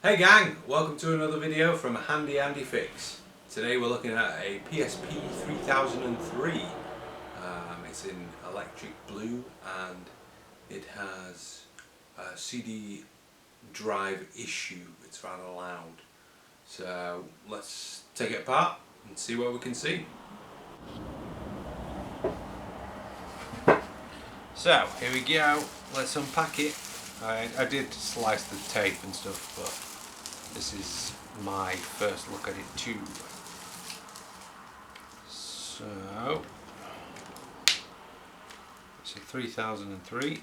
Hey gang, welcome to another video from Loud UMD Fixed. Today we're looking at a PSP 3003. It's in electric blue and it has a CD drive issue. It's rather loud. So let's take it apart and see what we can see. So here we go, let's unpack it. I did slice the tape and stuff, but this is my first look at it too. So it's a 3003.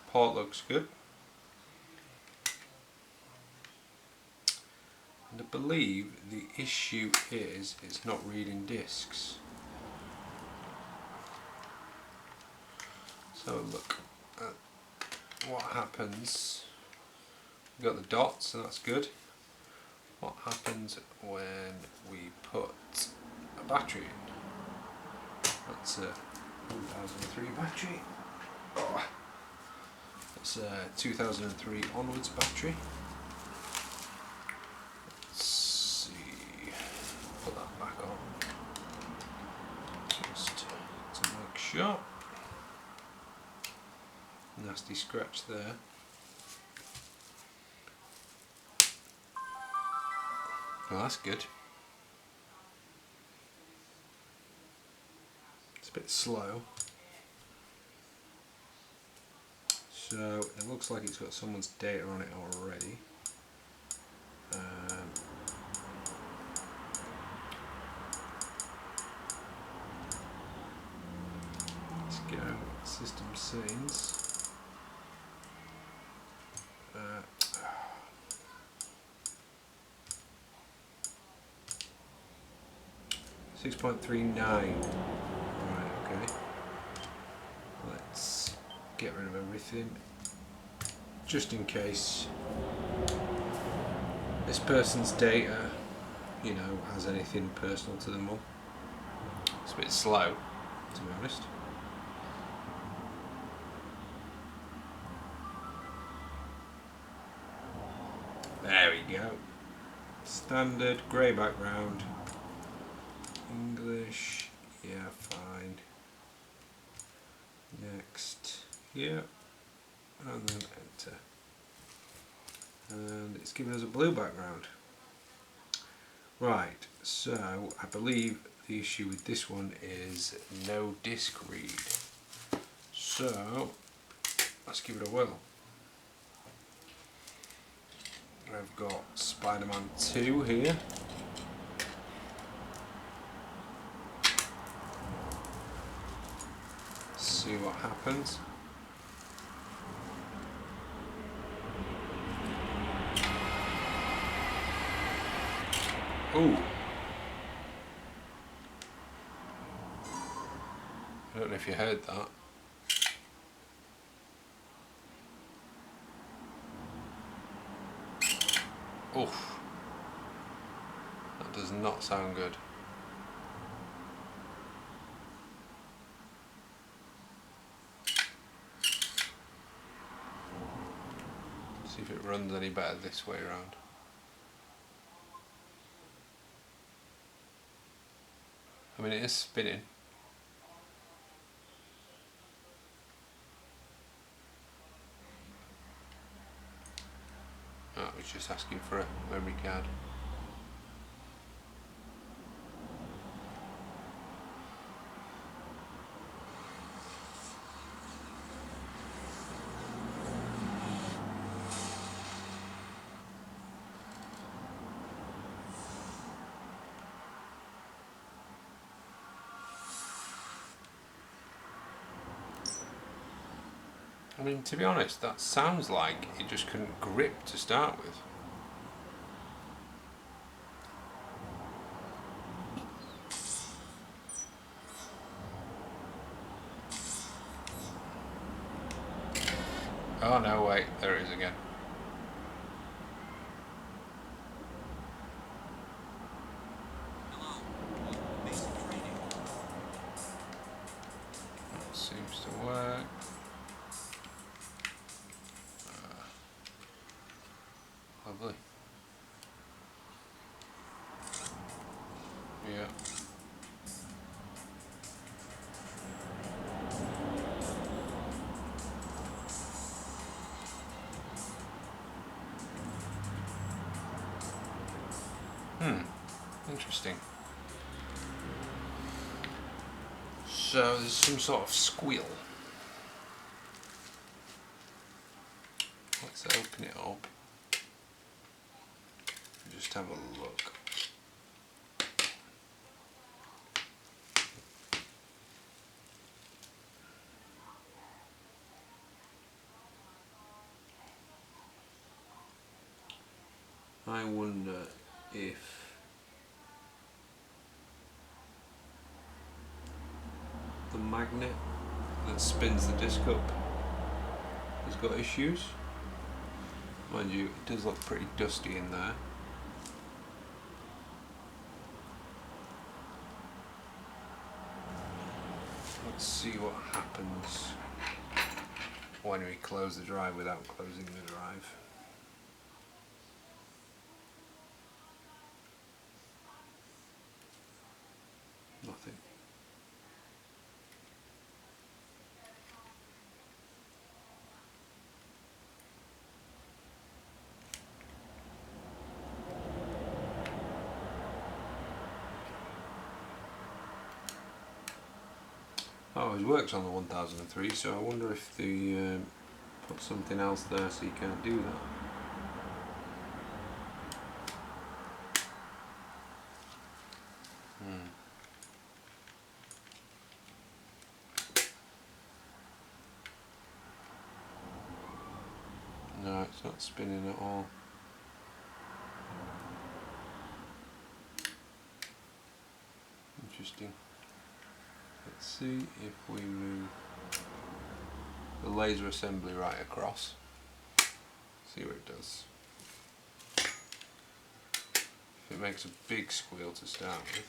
Port looks good. And I believe the issue is it's not reading discs. So look at what happens. We've got the dots, and that's good. What happens when we put a battery in? That's a 2003 battery. Oh, it's a 2003 onwards battery. Let's see. Put that back on. Just to make sure. Nasty scratch there. Well, that's good. It's a bit slow. So it looks like it's got someone's data on it already. Let's go system scenes. 6.39. Right, okay. Let's get rid of everything, just in case this person's data, you know, has anything personal to them all. It's a bit slow, to be honest. There we go. Standard grey background. English, yeah, fine. Next, yeah, and then enter. And it's giving us a blue background. Right, so I believe the issue with this one is no disc read. So let's give it a whirl. I've got Spider-Man 2 here. See what happens. Ooh. I don't know if you heard that. Oof. That does not sound good. See if it runs any better this way around. I mean, it is spinning. Oh, it was just asking for a memory card. I mean, to be honest, that sounds like it just couldn't grip to start with. Oh no, wait, there it is again. That seems to work. Lovely. So there's some sort of squeal. Let's open it up and just have a look. I wonder if the magnet that spins the disc up has got issues. Mind you, it does look pretty dusty in there. Let's see what happens when we close the drive without closing the drive. Nothing. Oh, it works on the 1003, so I wonder if they put something else there so you can't do that. No, it's not spinning at all. Interesting. Let's see if we move the laser assembly right across. See what it does. If it makes a big squeal to start with.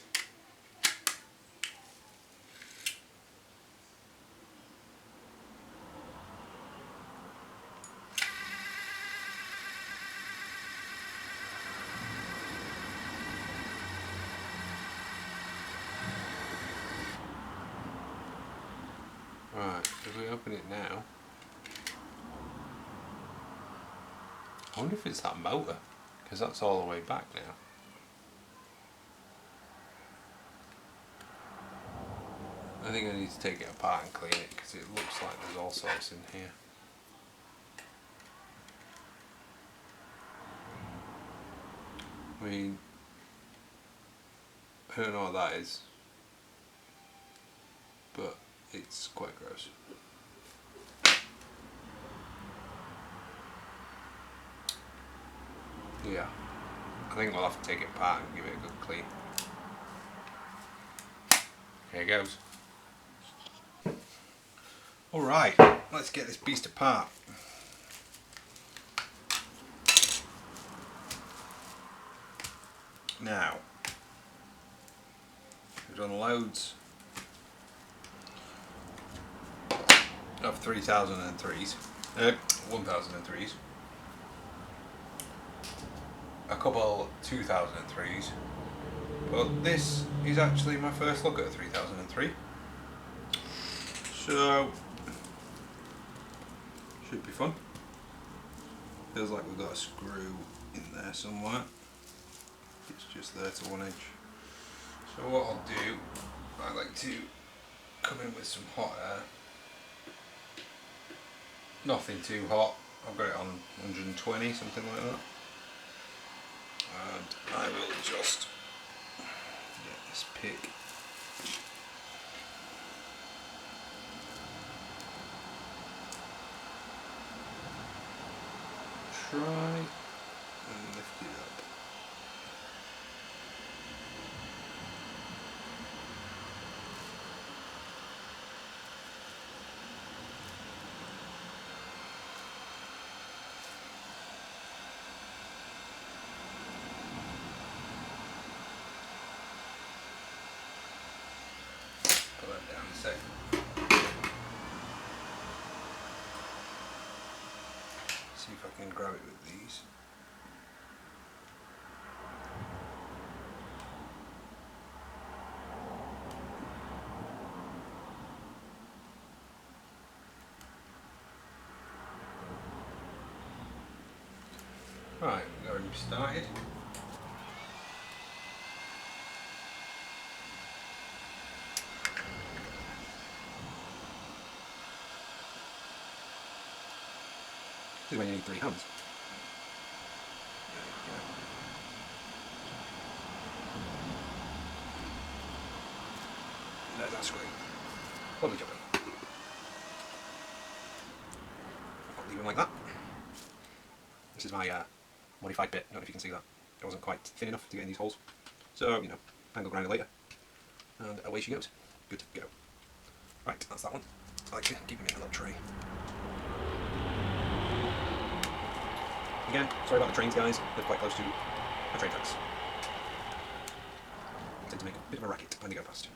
Right, if we open it now, I wonder if it's that motor, because that's all the way back now. I think I need to take it apart and clean it, because it looks like there's all sorts in here. I mean, I don't know what that is, but it's quite gross. Yeah, I think we'll have to take it apart and give it a good clean. Here it goes. Alright, let's get this beast apart. Now, we've done loads of 3003s, 1003s, a couple 2003s, but this is actually my first look at a 3003, so should be fun. Feels like we've got a screw in there somewhere, it's just there to one edge. So what I'll do, I like to come in with some hot air. Nothing too hot, I've got it on 120, something like that. And I will just get this pick. Try and lift it up. Put that down a second. See if I can grab it with these. Right, we've got him started. This is when you need 3 hands. There's that screen. Lovely job. I'll leave them like that. This is my modified bit. I don't know if you can see that. It wasn't quite thin enough to get in these holes. So, you know, angle grinder later. And away she goes. Good to go. Right, that's that one. I like to keep them in a little tray. Again, sorry about the trains, guys. They're quite close to the train tracks. They tend to make a bit of a racket when they go past.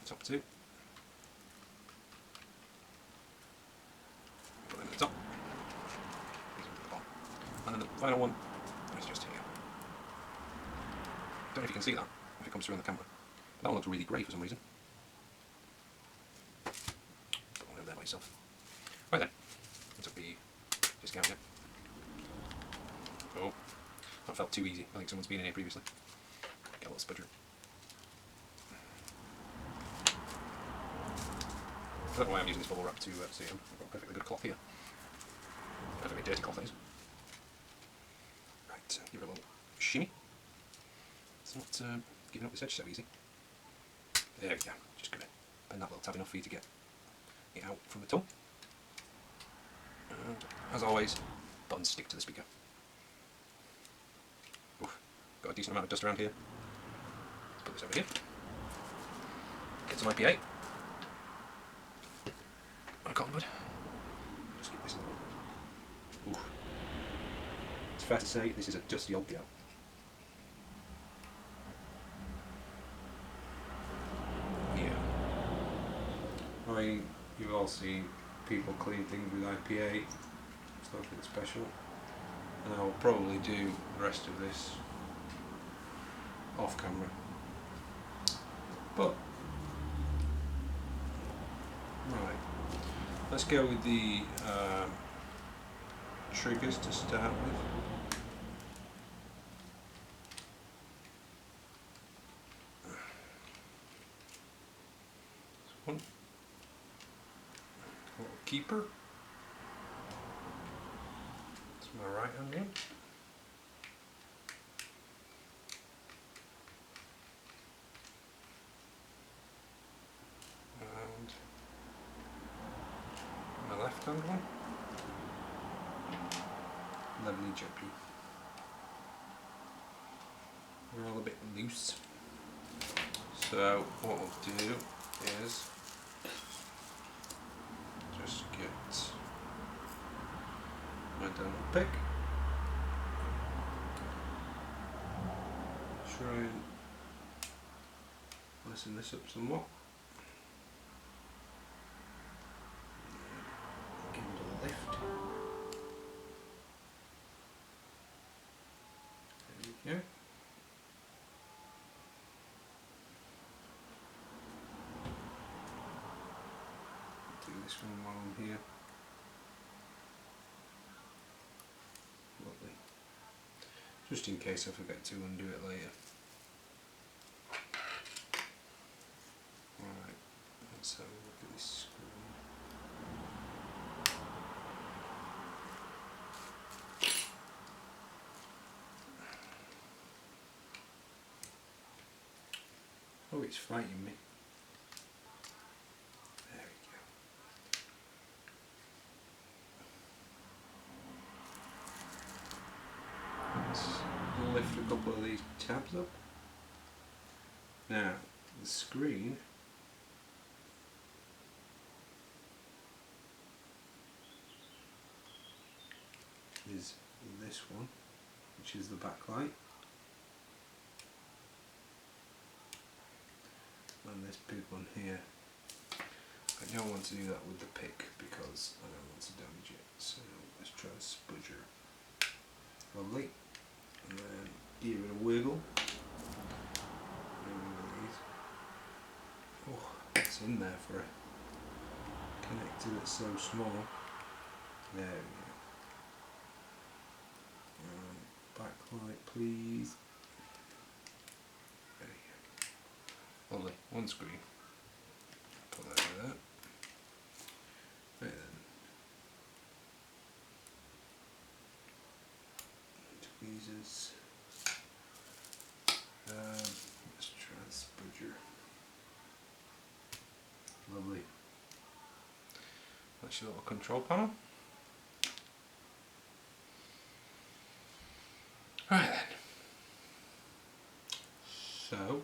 Top 2. Put them at the top. These are at the bottom. And then the final one is just here. Don't know if you can see that, if it comes through on the camera. But that one looks really grey for some reason. Put one over there by yourself. Right then, this will be discount yet. Oh, that felt too easy. I think someone's been in here previously. Get a little spudger. I don't know why I'm using this bubble wrap to see them. I've got a perfectly good cloth here. A very dirty cloth, that is. Right, give it a little shimmy. It's not giving up this edge so easy. There we go. Just going to bend that little tab enough for you to get it out from the tongue. And as always, buttons stick to the speaker. Oof, got a decent amount of dust around here. Let's put this over here. Get some IPA. On a cotton bud. Just get this in. Oof. It's fair to say this is a dusty old girl. Yeah. I mean, you've all seen people clean things with IPA. It's nothing special. And I'll probably do the rest of this off camera. But right, let's go with the triggers to start with. This one, a little keeper. It's my right hand one. And my left hand one. Lovely jumpy. They're all a bit loose. So what we'll do is just get my down pick. Try and loosen this up somewhat. Give it a lift. There we go. Do this one while I'm here. Lovely. Just in case I forget to undo it later. Right, let's have a look at this screen. Oh, it's fighting me. There we go. Let's lift a couple of these tabs up. Now, the screen is this one, which is the backlight. And this big one here. I don't want to do that with the pick because I don't want to damage it. So let's try a spudger. Lovely. And then give it a wiggle. Oh, it's in there for a connector that's so small. There we go. Backlight, please. There you go. Lovely. One screen. Put that over there. tweezers. Let's try the spudger. Lovely. That's your little control panel. Right then. So,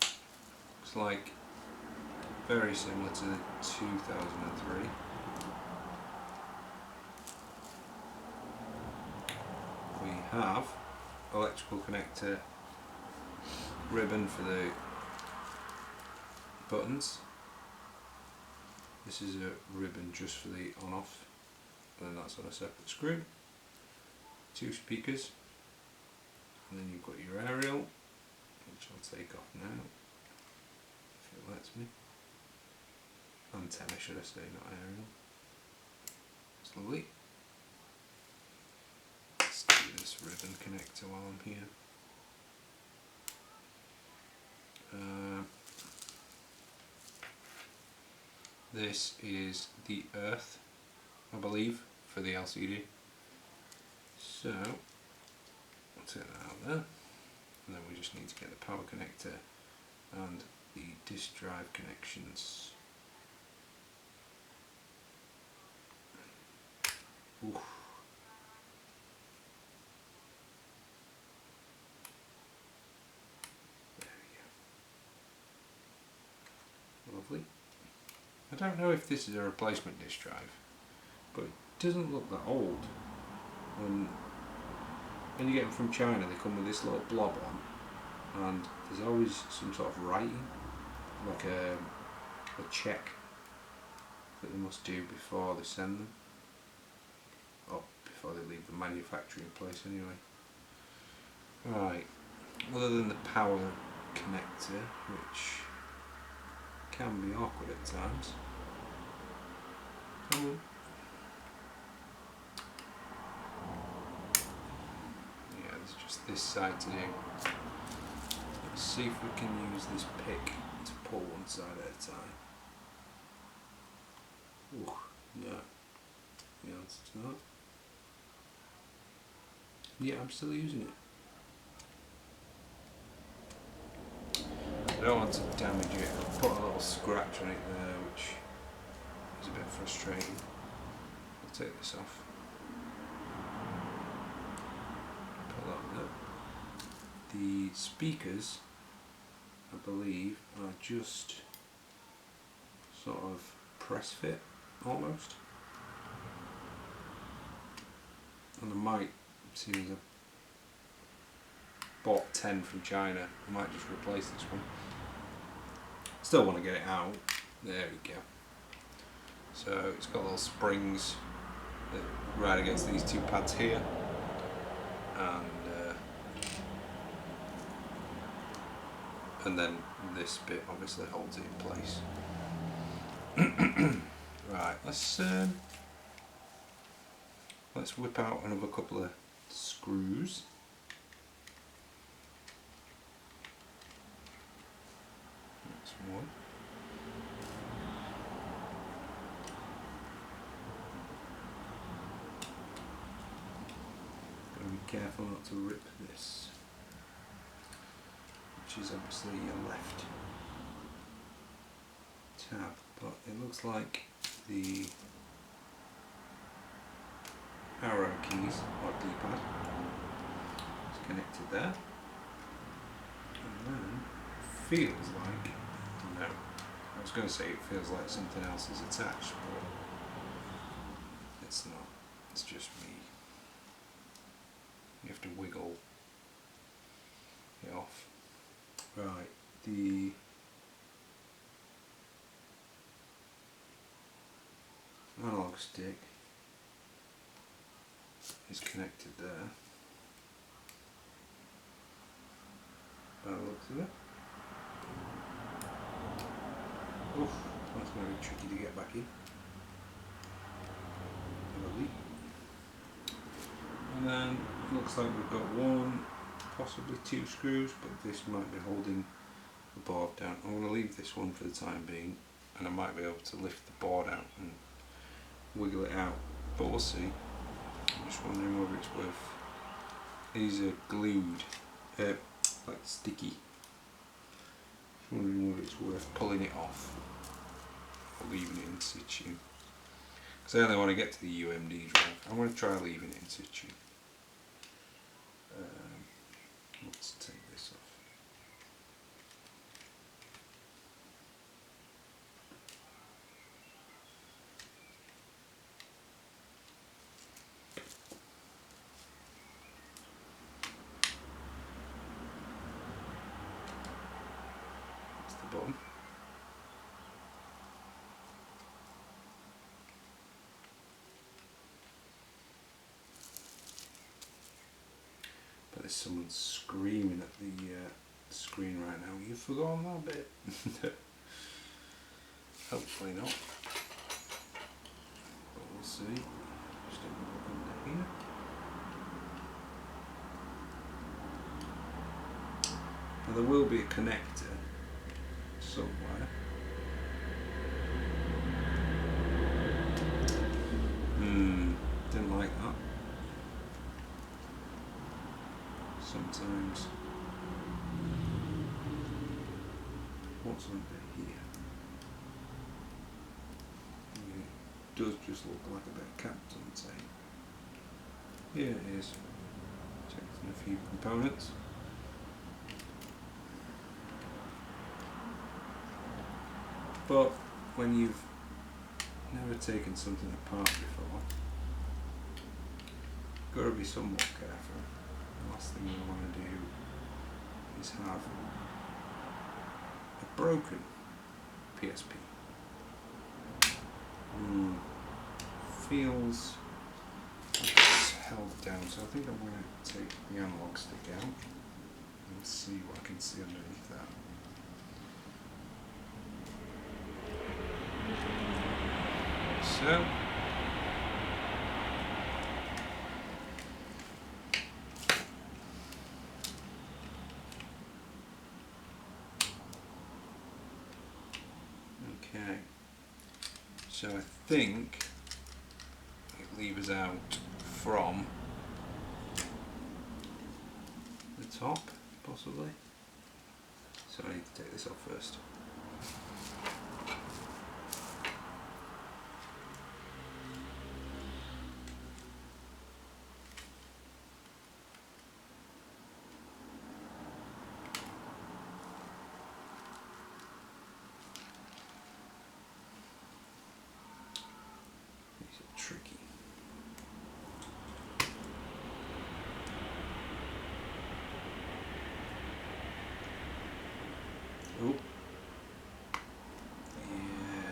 looks like very similar to the 2003. We have electrical connector ribbon for the buttons. This is a ribbon just for the on-off, and then that's on a separate screw. 2 speakers, and then you've got your aerial, which I'll take off now, if it lets me. Antenna, should I say, not aerial. It's lovely. Let's do this ribbon connector while I'm here. This is the earth, I believe, for the LCD. So, I'll take that out there, and then we just need to get the power connector and the disk drive connections. Oof. There we go. Lovely. I don't know if this is a replacement disk drive, but it doesn't look that old. When you get them from China, they come with this little blob on, and there's always some sort of writing, like a check that they must do before they send them, or before they leave the manufacturing place anyway. Right, other than the power connector, which can be awkward at times. Come on. Yeah, there's just this side to do. Let's see if we can use this pick to pull one side at a time. Ooh, no. The answer to that. Yeah, I'm still using it. I don't want to damage it. I'll put a little scratch on it there, which is a bit frustrating. I'll take this off. Put that there. The speakers, I believe, are just sort of press fit almost. And the mic, seeing as I bought 10 from China, I might just replace this one. Still want to get it out. There we go. So it's got little springs that ride against these 2 pads here, and then this bit obviously holds it in place. Right, let's whip out another couple of screws. That's one. Gotta be careful not to rip this, which is obviously your left tab, but it looks like the arrow keys or D-pad is connected there, and then feels like, no, I was going to say it feels like something else is attached, but it's not, it's just me. You have to wiggle it off. Right, the analog stick is connected there, by the looks of it. Oof, that's going to be tricky to get back in. And then it looks like we've got 1, possibly 2 screws, but this might be holding the board down. I'm going to leave this one for the time being, and I might be able to lift the board out and wiggle it out, but we'll see. I'm just wondering whether it's worth These are glued, like sticky. I'm wondering whether it's worth pulling it off or leaving it in situ. Because I only want to get to the UMD drive. I want to try leaving it in situ. Let's take this off. That's the bottom. But there's someone screaming at the screen right now. You've forgotten that bit. Hopefully not. But we'll see. Just have a look under here. Now there will be a connector somewhere. Didn't like that. Sometimes what's under here? It does just look like a bit of Captain tape. Here it is. Checked in a few components. But when you've never taken something apart before, you've got to be somewhat careful. The last thing you want to do is have a broken PSP. Feels like it's held down, so I think I'm going to take the analog stick out and see what I can see underneath that. So, okay, so I think it levers out from the top, possibly. So I need to take this off first. Tricky. Oh.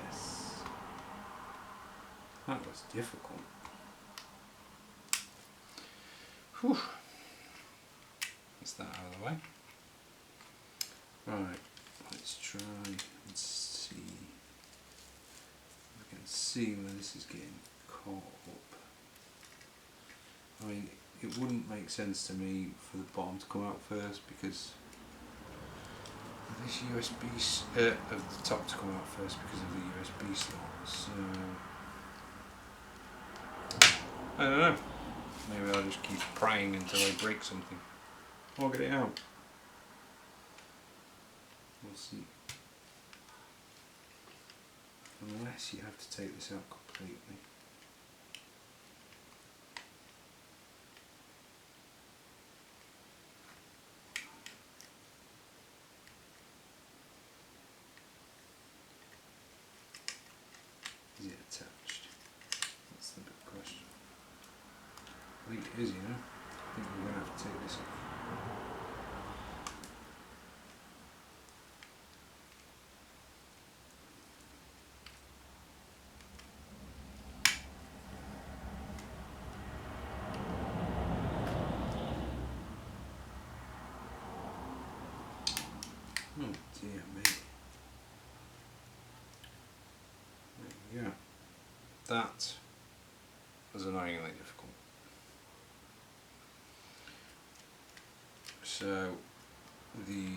Yes. That was difficult. Whew. That's that out of the way. Right, let's try and see if we can see where this is getting caught up. I mean, it wouldn't make sense to me for the bottom to come out first because this USB of the top to come out first because of the USB slot. So I don't know. Maybe I'll just keep prying until I break something. Or get it out. We'll see. Unless you have to take this out completely. Is it attached? That's the big question. I think it is, you know. I think we're going to have to take this off. Oh dear me. There we go. That was annoyingly difficult. So the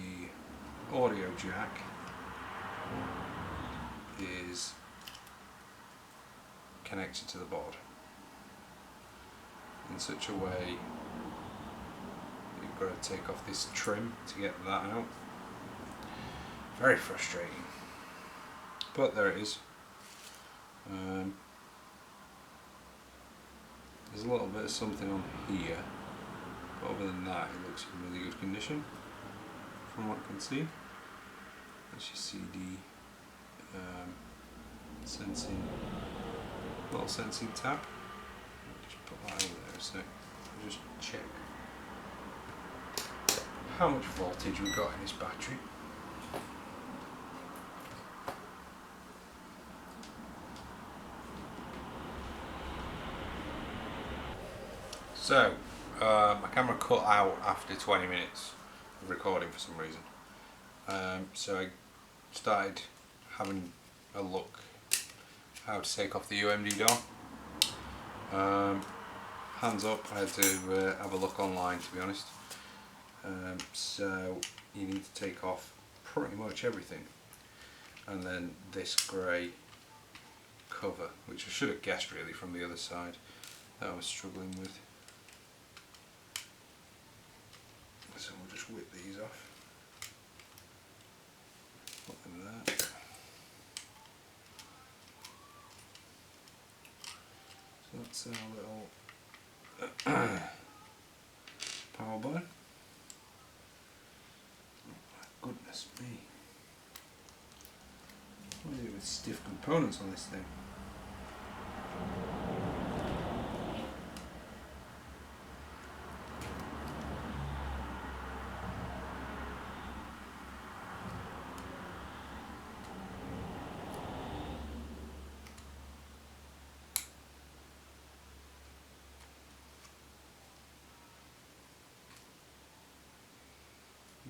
audio jack is connected to the board in such a way got to take off this trim to get that out. Very frustrating, but there it is. There's a little bit of something on here, but other than that it looks in really good condition from what I can see. That's your CD sensing, little sensing tab. Just put that over there a sec. I'll just check how much voltage we've got in this battery. So, my camera cut out after 20 minutes of recording for some reason. So I started having a look how to take off the UMD door. Hands up, I had to have a look online, to be honest. So you need to take off pretty much everything, and then this grey cover, which I should have guessed really from the other side that I was struggling with. So we'll just whip these off. Put them there. So that's our little power button. Oh my goodness me. What is it with stiff components on this thing?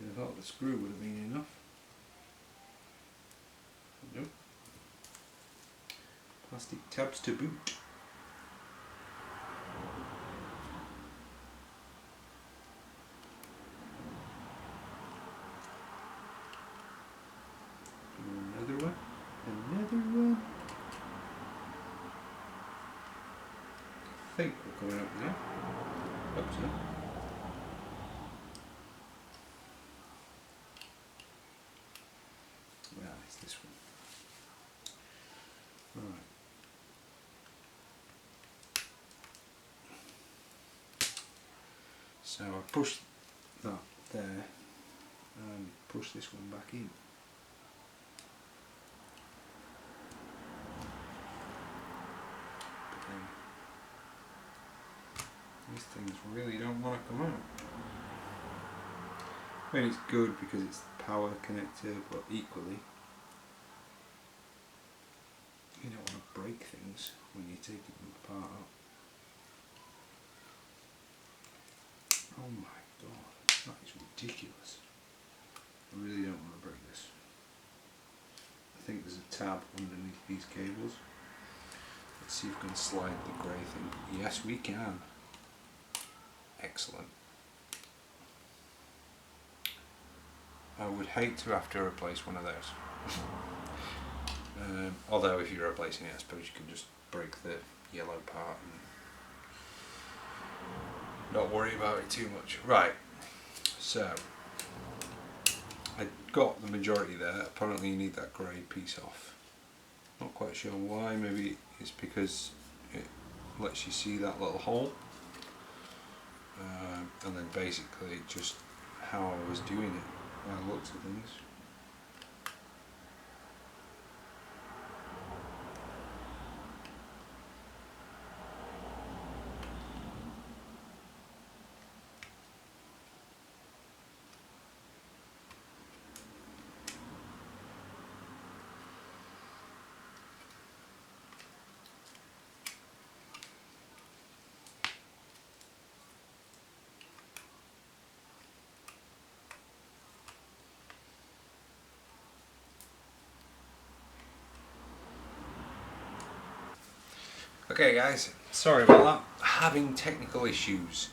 I thought the screw would have been enough. Nope. Plastic tabs to boot. Another one. Another one. I think we're coming up now. Hope so. Well, it's this one. Right. So I push that there and push this one back in. But then these things really don't want to come out. I mean, it's good because it's the power connector, but equally you don't want to break things when you're taking them apart. Oh my god, that is ridiculous. I really don't want to break this. I think there's a tab underneath these cables. Let's see if we can slide the grey thing. Yes, we can. Excellent. I would hate to have to replace one of those. Although if you're replacing it, I suppose you can just break the yellow part and not worry about it too much. Right, so I got the majority there. Apparently you need that grey piece off. Not quite sure why. Maybe it's because it lets you see that little hole. And then basically just how I was doing it by the looks of things. Okay guys, sorry about that. Having technical issues.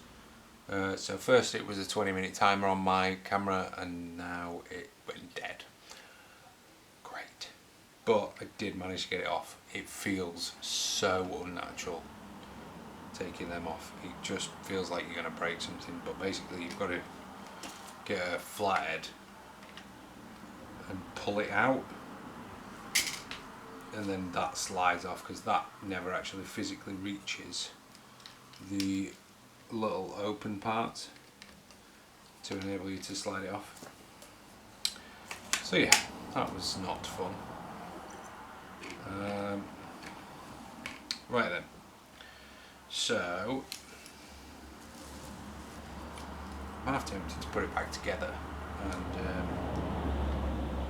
So first it was a 20-minute timer on my camera and now it went dead. Great. But I did manage to get it off. It feels so unnatural taking them off. It just feels like you're going to break something, but basically you've got to get a flathead and pull it out, and then that slides off, because that never actually physically reaches the little open part to enable you to slide it off. So yeah, that was not fun. Right then, so I'm half tempted to put it back together and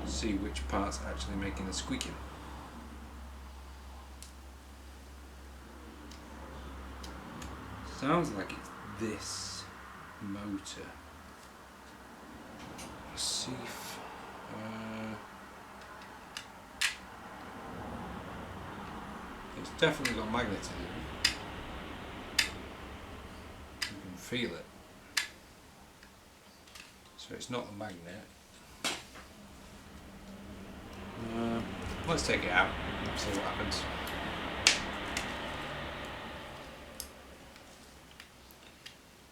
see which part's actually making the squeaking. Sounds like it's this motor. Let's see if it's definitely got magnets in it. You can feel it. So it's not the magnet. Let's take it out and see what happens.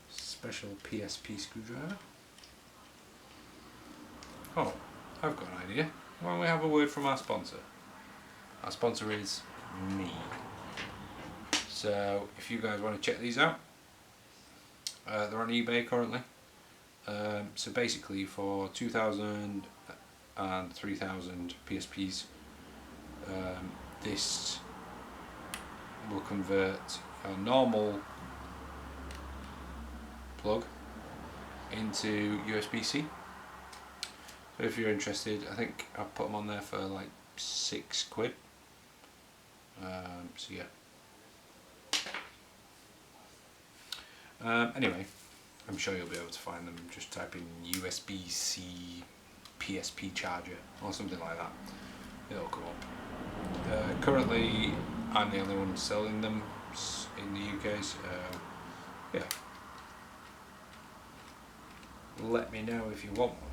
Special PSP screwdriver. Oh, I've got an idea. Why don't we have a word from our sponsor? Our sponsor is me. So if you guys want to check these out, they're on eBay currently. So basically for 2,000 and 3,000 PSPs, this will convert a normal plug into USB-C. So if you're interested, I think I've put them on there for like £6. So yeah. Anyway, I'm sure you'll be able to find them. Just type in USB-C PSP charger or something like that. It'll come up. Currently, I'm the only one selling them in the UK, so yeah. Let me know if you want one.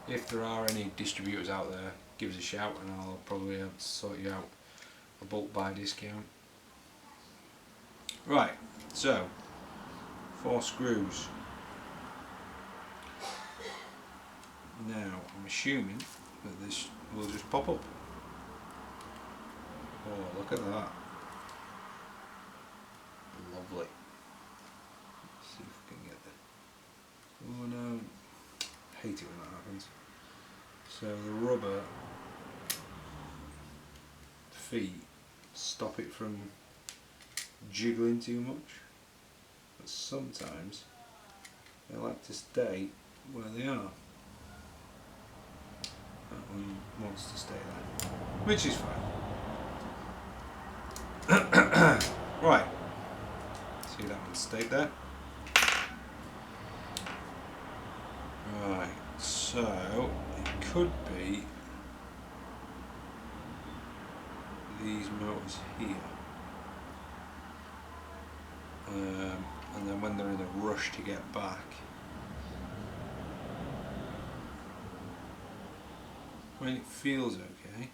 If there are any distributors out there, give us a shout and I'll probably have to sort you out a bulk buy discount. Right, so 4 screws. Now I'm assuming that this will just pop up. Oh, look at that. Lovely. Let's see if we can get there. Oh no. I hate it when that happens. So the rubber feet stop it from jiggling too much, but sometimes they like to stay where they are. That one wants to stay there, which is fine. Right, see, that one stayed there. Right, so it could be these motors here, and then when they're in a rush to get back, I mean, it feels okay.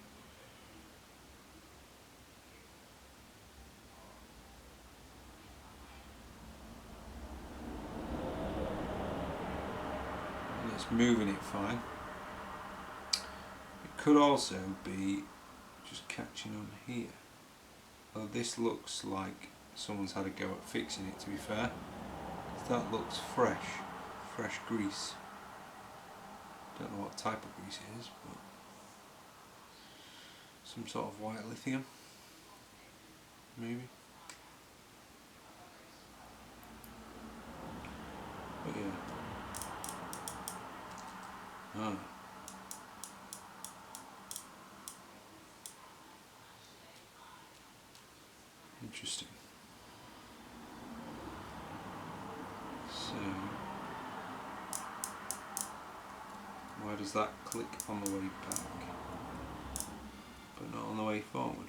And it's moving it fine. It could also be just catching on here. Well, this looks like someone's had a go at fixing it, to be fair. That looks fresh grease. Don't know what type of grease it is, but some sort of white lithium, maybe. But yeah. Ah. Interesting. So, why does that click on the way back, but not on the way forward?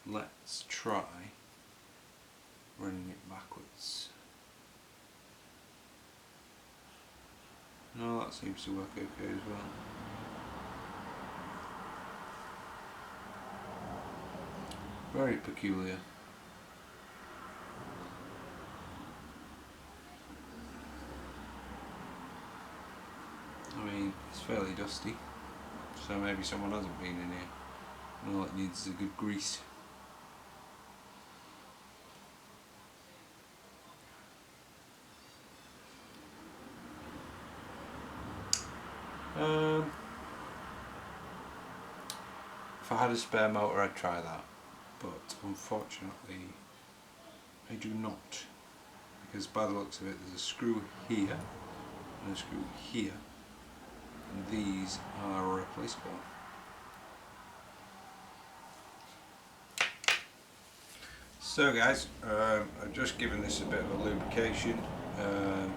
Let's try running it backwards. No, that seems to work okay as well. Very peculiar. I mean, it's fairly dusty, so maybe someone hasn't been in here and all it needs is a good grease. If I had a spare motor I'd try that, but unfortunately I do not, because by the looks of it there's a screw here and a screw here, and these are replaceable. So guys, I've just given this a bit of a lubrication. I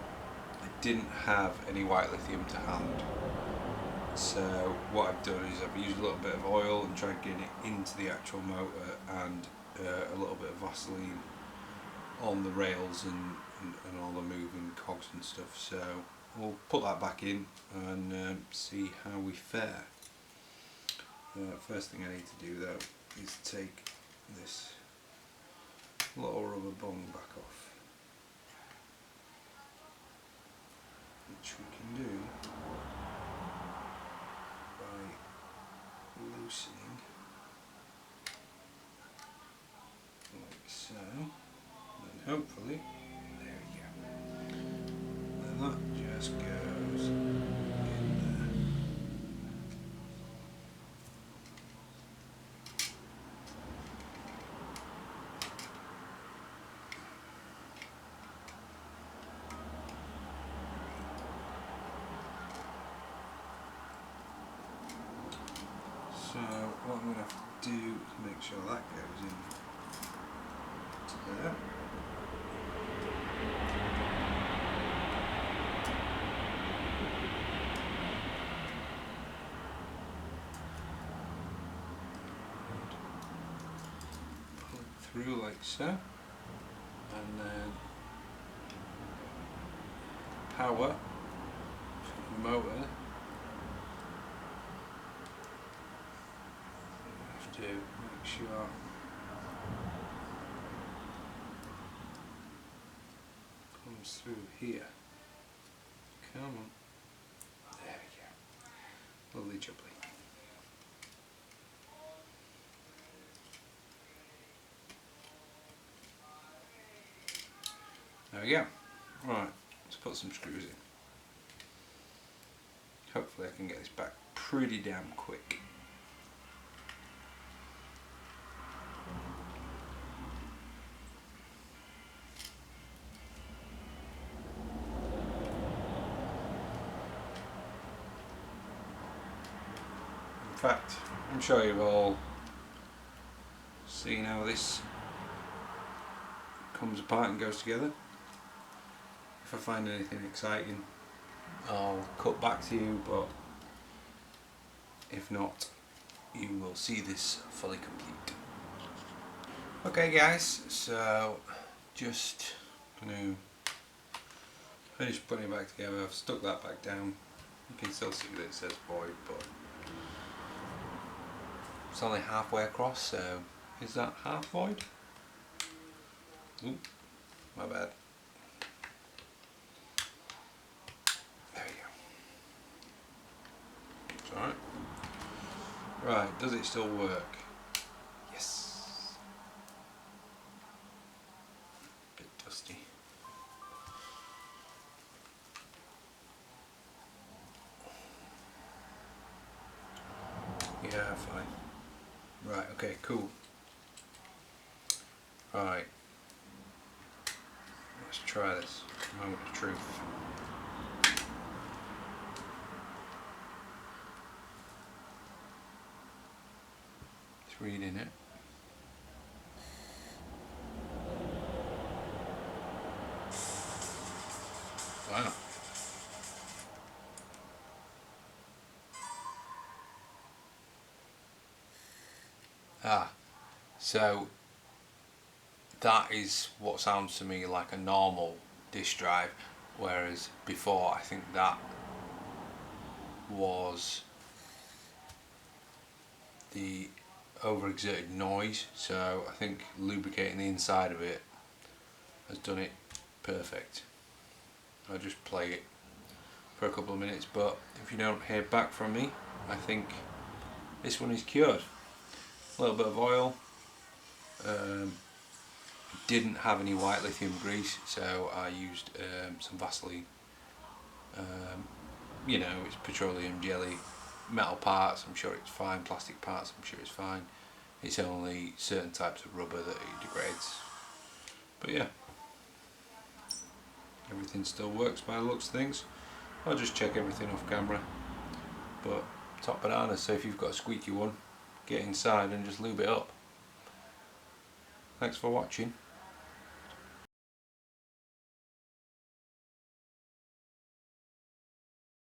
didn't have any white lithium to hand, so what I've done is I've used a little bit of oil and tried getting it into the actual motor, and a little bit of Vaseline on the rails and all the moving cogs and stuff. So we'll put that back in and see how we fare. First thing I need to do though is take this little rubber bung back off, which we can do by loosening like so, and hopefully, there we go, and that just goes in there. So what I'm going to have to do is make sure that goes in to there. Pull it through like so, and then power from the motor. To make sure comes through here. Come on. There we go. Lovely jubbly. There we go. Right, let's put some screws in. Hopefully I can get this back pretty damn quick. In fact, I'm sure you've all seen how this comes apart and goes together. If I find anything exciting, I'll cut back to you, but if not, you will see this fully complete. Okay guys, so just going to finish putting it back together. I've stuck that back down. You can still see that it says void, but it's only halfway across, so is that half void? Ooh, my bad. There we go. It's alright. Right, does it still work? Yes. Bit dusty. Yeah, fine. Right, okay, cool. Right. Let's try this. Moment of truth. It's reading it. Wow. So that is what sounds to me like a normal disk drive, whereas before I think that was the overexerted noise, so I think lubricating the inside of it has done it perfect. I'll just play it for a couple of minutes, but if you don't hear back from me, I think this one is cured. A little bit of oil, didn't have any white lithium grease, so I used some Vaseline. You know, it's petroleum jelly, metal parts, I'm sure it's fine, plastic parts, I'm sure it's fine. It's only certain types of rubber that it degrades. But yeah, everything still works by the looks of things. I'll just check everything off camera. But top banana, so if you've got a squeaky one, get inside and just lube it up. Thanks for watching.